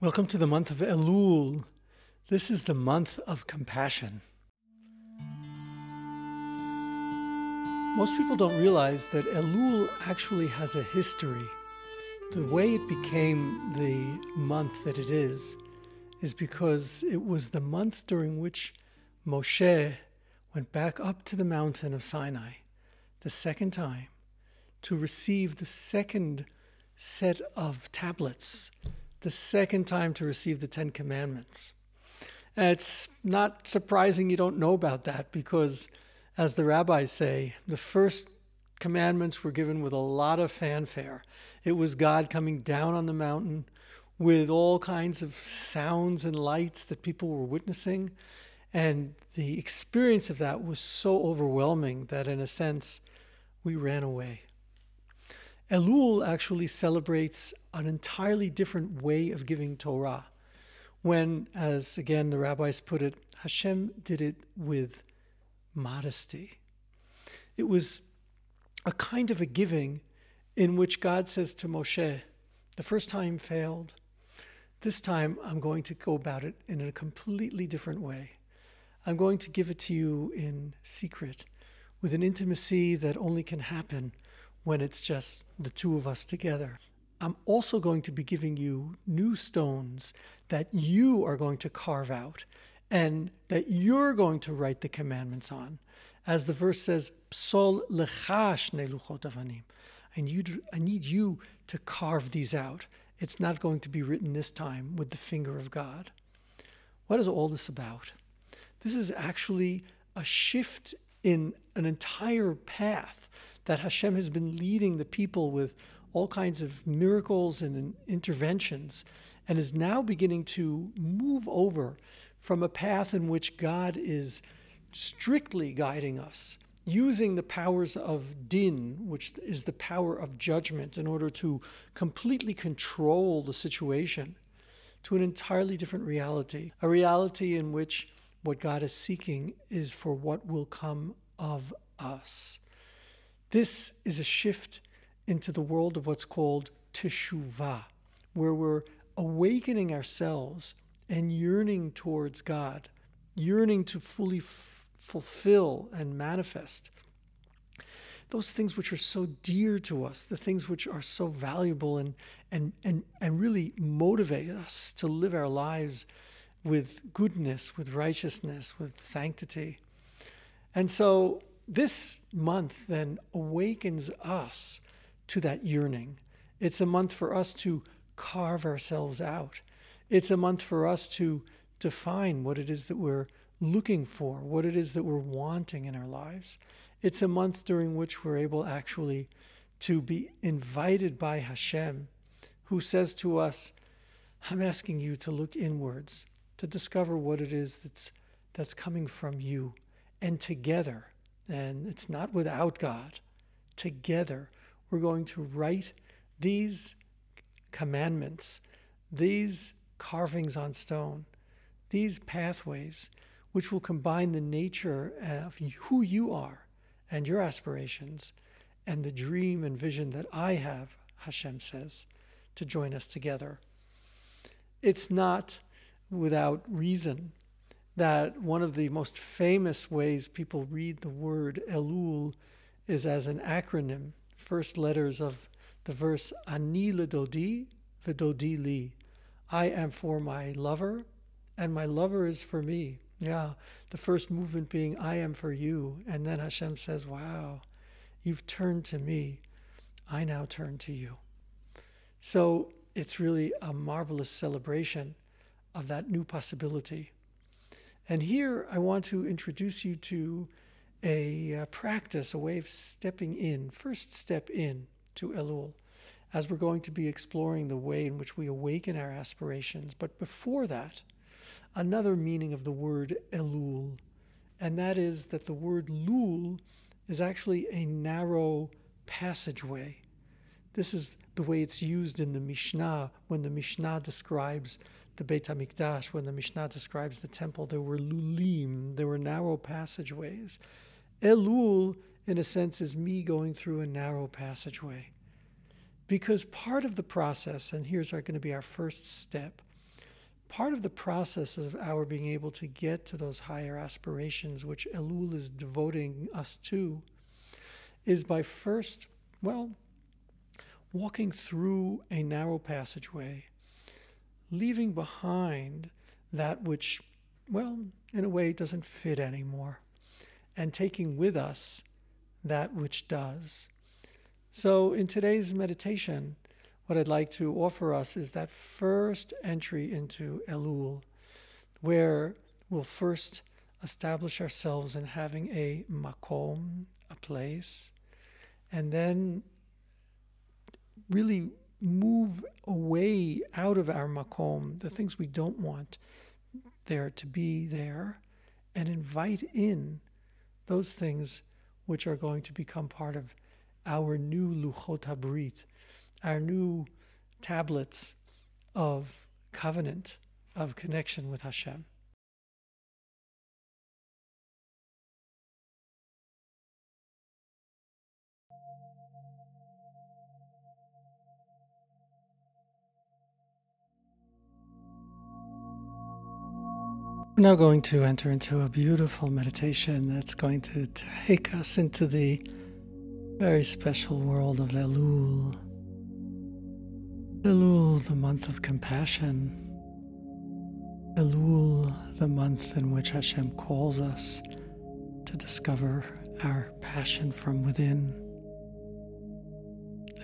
Welcome to the month of Elul. This is the month of compassion. Most people don't realize that Elul actually has a history. The way it became the month that it is because it was the month during which Moshe went back up to the mountain of Sinai the second time to receive the second set of tablets, the second time to receive the Ten Commandments. And it's not surprising you don't know about that because, as the rabbis say, the first commandments were given with a lot of fanfare. It was God coming down on the mountain with all kinds of sounds and lights that people were witnessing. And the experience of that was so overwhelming that, in a sense, we ran away. Elul actually celebrates an entirely different way of giving Torah. When, as again the rabbis put it, Hashem did it with modesty. It was a kind of a giving in which God says to Moshe, the first time failed. This time I'm going to go about it in a completely different way. I'm going to give it to you in secret, with an intimacy that only can happen when it's just the two of us together. I'm also going to be giving you new stones that you are going to carve out and that you're going to write the commandments on. As the verse says, Psol lecha shnei luchot avanim. I need you to carve these out. It's not going to be written this time with the finger of God. What is all this about? This is actually a shift in an entire path that Hashem has been leading the people with all kinds of miracles and interventions, and is now beginning to move over from a path in which God is strictly guiding us, using the powers of din, which is the power of judgment, in order to completely control the situation, to an entirely different reality, a reality in which what God is seeking is for what will come of us. This is a shift into the world of what's called Teshuvah, where we're awakening ourselves and yearning towards God, yearning to fully fulfill and manifest those things which are so dear to us, the things which are so valuable and really motivate us to live our lives with goodness, with righteousness, with sanctity. And so this month then awakens us to that yearning. It's a month for us to carve ourselves out. It's a month for us to define what it is that we're looking for, what it is that we're wanting in our lives. It's a month during which we're able actually to be invited by Hashem, who says to us, I'm asking you to look inwards, to discover what it is that's coming from you. And together, and it's not without God, together we're going to write these commandments, these carvings on stone, these pathways, which will combine the nature of who you are and your aspirations and the dream and vision that I have, Hashem says, to join us together. It's not without reason that one of the most famous ways people read the word Elul is as an acronym. First letters of the verse, Ani Dodi, v'Dodi li. I am for my lover, and my lover is for me. Yeah, the first movement being, I am for you. And then Hashem says, wow, you've turned to me. I now turn to you. So it's really a marvelous celebration of that new possibility. And here I want to introduce you to a practice, a way of stepping in, first step in to Elul, as we're going to be exploring the way in which we awaken our aspirations. But before that, another meaning of the word Elul, and that is that the word Lul is actually a narrow passageway. This is the way it's used in the Mishnah, when the Mishnah describes the Beit HaMikdash, when the Mishnah describes the temple. There were lulim, there were narrow passageways. Elul, in a sense, is me going through a narrow passageway. Because part of the process, and here's going to be our first step, part of the process of our being able to get to those higher aspirations, which Elul is devoting us to, is by first, walking through a narrow passageway, leaving behind that which, in a way doesn't fit anymore, and taking with us that which does. So in today's meditation, what I'd like to offer us is that first entry into Elul, where we'll first establish ourselves in having a Makom, a place, and then really move away out of our Makom, the things we don't want there to be there, and invite in those things which are going to become part of our new Luchot HaBrit, our new tablets of covenant, of connection with Hashem. We're now going to enter into a beautiful meditation that's going to take us into the very special world of Elul. Elul, the month of compassion. Elul, the month in which Hashem calls us to discover our passion from within.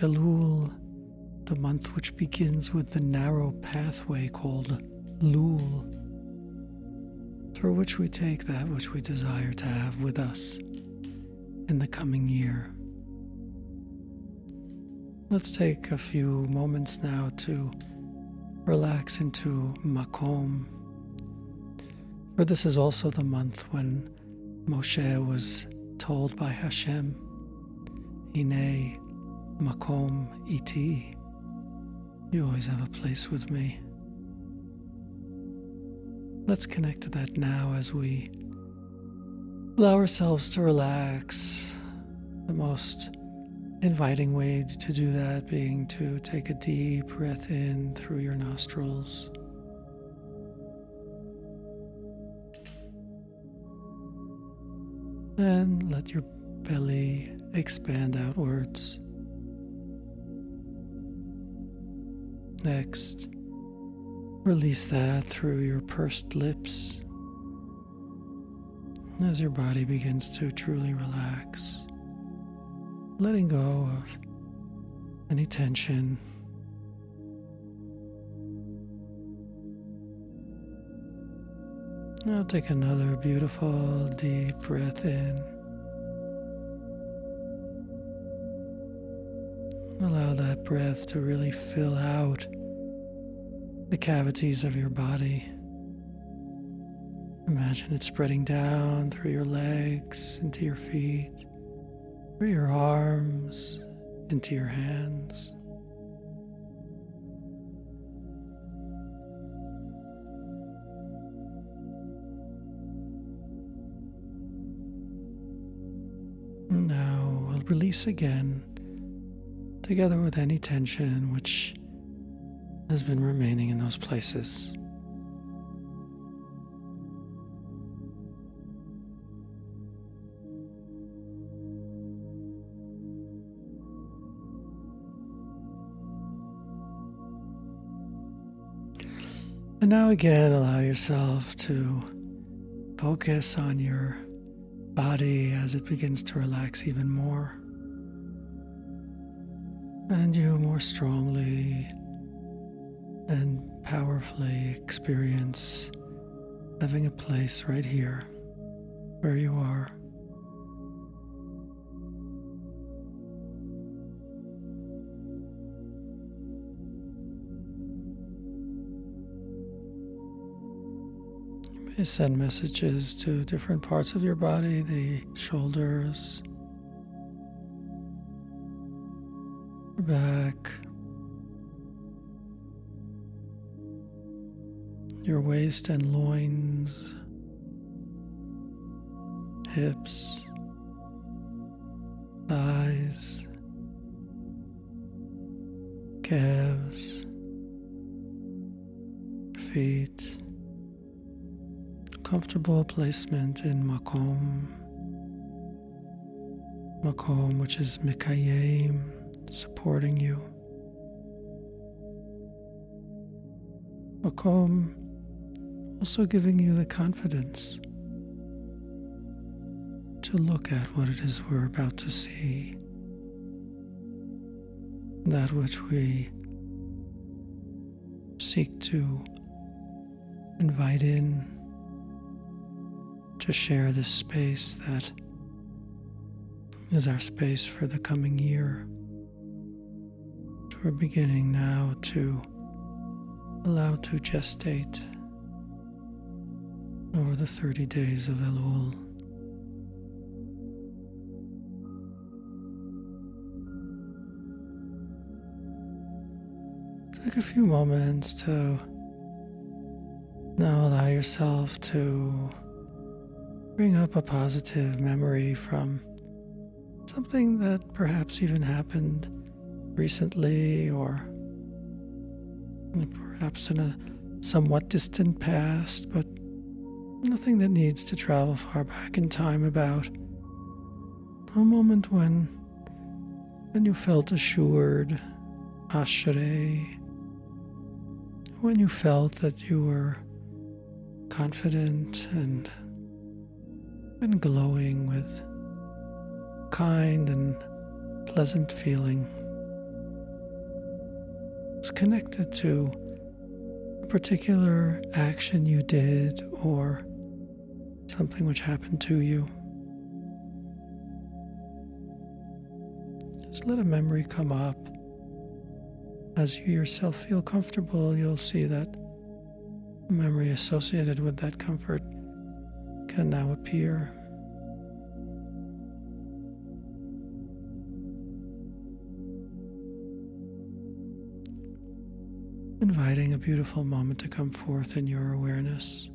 Elul, the month which begins with the narrow pathway called Lul, through which we take that which we desire to have with us in the coming year. Let's take a few moments now to relax into Makom, for this is also the month when Moshe was told by Hashem, Hine Makom iti, you always have a place with me. Let's connect to that now as we allow ourselves to relax. The most inviting way to do that being to take a deep breath in through your nostrils. And let your belly expand outwards. Next, release that through your pursed lips as your body begins to truly relax, letting go of any tension. Now take another beautiful deep breath in. Allow that breath to really fill out the cavities of your body. Imagine it spreading down through your legs, into your feet, through your arms, into your hands. And now we'll release again, together with any tension which has been remaining in those places. And now again, allow yourself to focus on your body as it begins to relax even more. And you more strongly and powerfully experience having a place right here where you are. You may send messages to different parts of your body, the shoulders, your back, your waist and loins, hips, thighs, calves, feet. Comfortable placement in Makom. Makom, which is Mikayim, supporting you. Makom also giving you the confidence to look at what it is we're about to see, that which we seek to invite in, to share this space that is our space for the coming year. So we're beginning now to allow to gestate over the 30 days of Elul. Take a few moments to now allow yourself to bring up a positive memory from something that perhaps even happened recently or perhaps in a somewhat distant past, but nothing that needs to travel far back in time, about a moment when you felt assured, ashrei, when you felt that you were confident and glowing with kind and pleasant feeling. It's connected to a particular action you did or something which happened to you. Just let a memory come up. As you yourself feel comfortable, you'll see that a memory associated with that comfort can now appear. Inviting a beautiful moment to come forth in your awareness.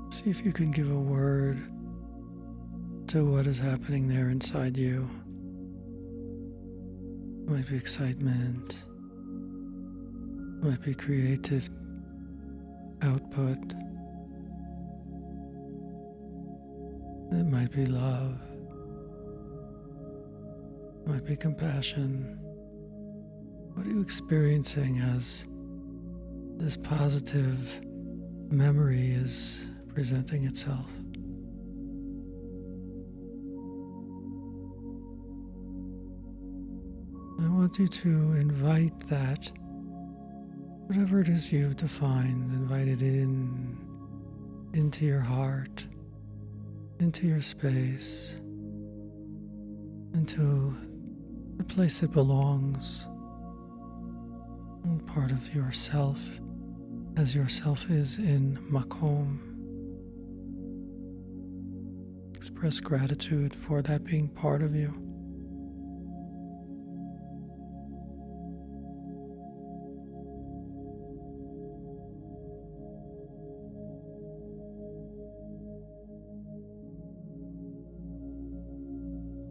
See if you can give a word to what is happening there inside you. It might be excitement, it might be creative output, it might be love, it might be compassion. What are you experiencing as this positive memory is presenting itself? I want you to invite that, whatever it is you've defined, invite it into your heart, into your space, into the place it belongs, and part of yourself, as yourself is in Makom. Express gratitude for that being part of you.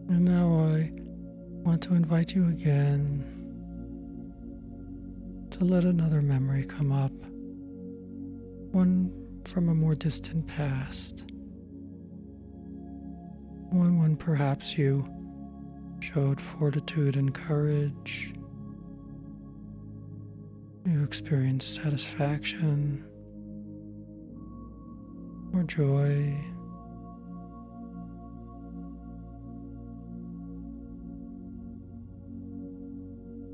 And now I want to invite you again to let another memory come up, one from a more distant past. One when perhaps you showed fortitude and courage, you experienced satisfaction or joy.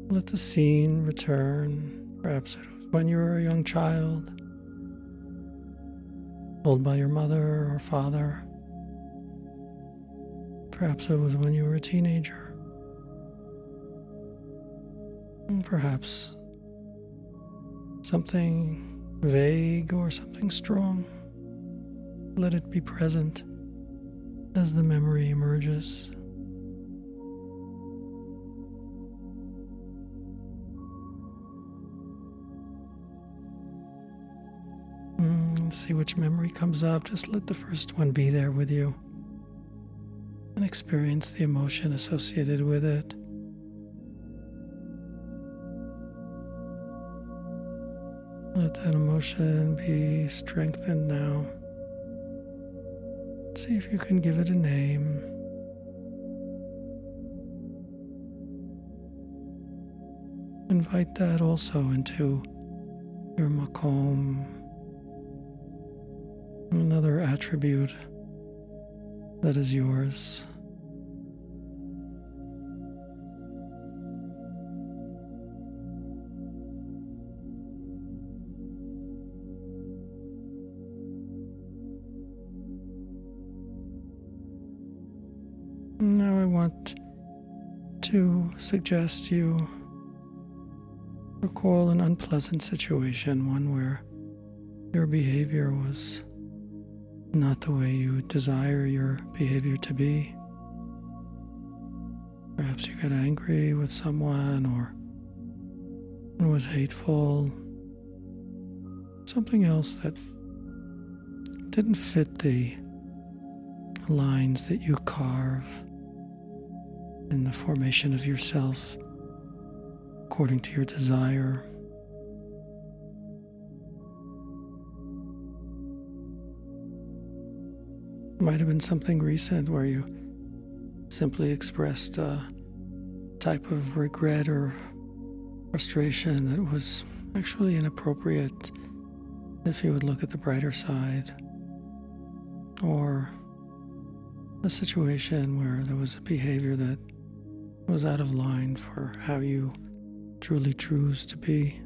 Let the scene return. Perhaps it was when you were a young child, held by your mother or father. Perhaps it was when you were a teenager. And perhaps something vague or something strong. Let it be present as the memory emerges. see which memory comes up. Just let the first one be there with you and experience the emotion associated with it. Let that emotion be strengthened now. See if you can give it a name. Invite that also into your Makom, another attribute that is yours. Now I want to suggest you recall an unpleasant situation, one where your behavior was not the way you desire your behavior to be. Perhaps you got angry with someone, or it was hateful. Something else that didn't fit the lines that you carve in the formation of yourself according to your desire. It might have been something recent where you simply expressed a type of regret or frustration that was actually inappropriate if you would look at the brighter side, or a situation where there was a behavior that was out of line for how you truly choose to be.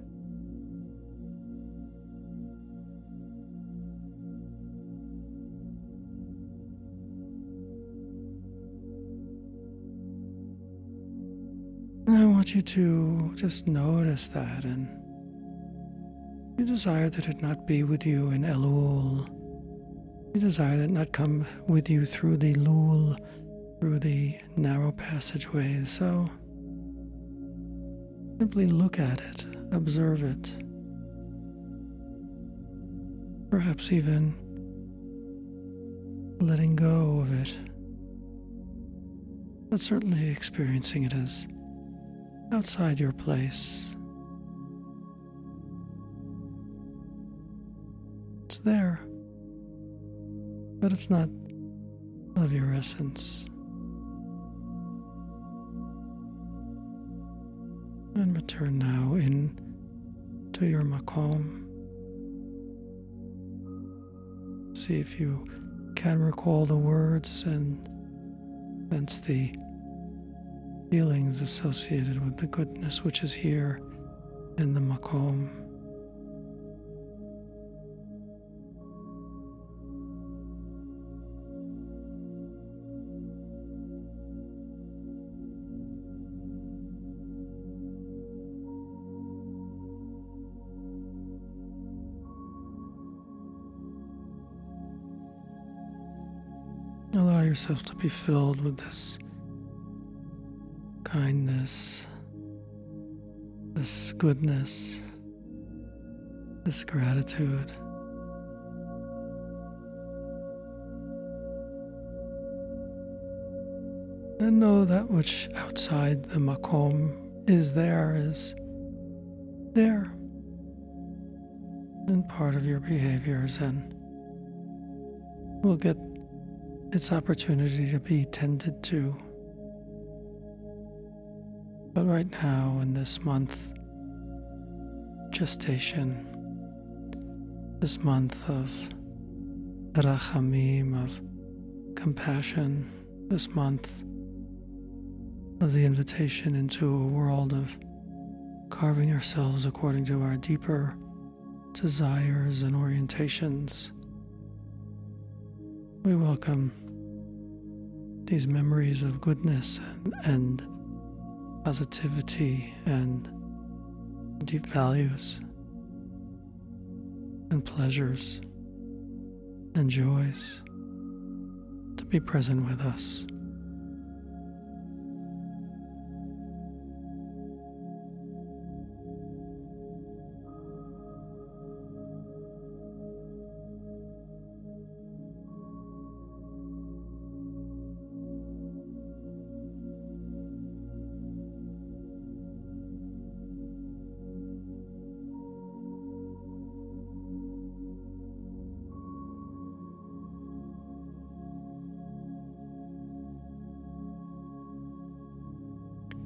And I want you to just notice that, and you desire that it not be with you in Elul. You desire that it not come with you through the Ellul, through the narrow passageways. So simply look at it, observe it, perhaps even letting go of it, but certainly experiencing it as outside your place. It's there, but it's not of your essence. And return now in to your Makom. See if you can recall the words and sense the feelings associated with the goodness which is here in the Makom. Allow yourself to be filled with this kindness, this goodness, this gratitude. And know that which outside the Makom is there in part of your behaviors, and will get its opportunity to be tended to. But right now, in this month, gestation, this month of rachamim, of compassion, this month of the invitation into a world of carving ourselves according to our deeper desires and orientations, we welcome these memories of goodness and positivity and deep values and pleasures and joys to be present with us.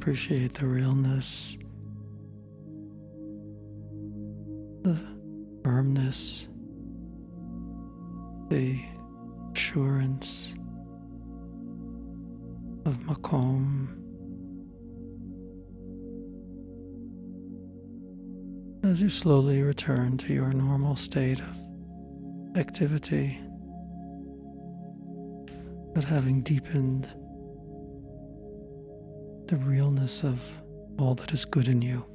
appreciate the realness, the firmness, the assurance of Makom as you slowly return to your normal state of activity, but having deepened the realness of all that is good in you.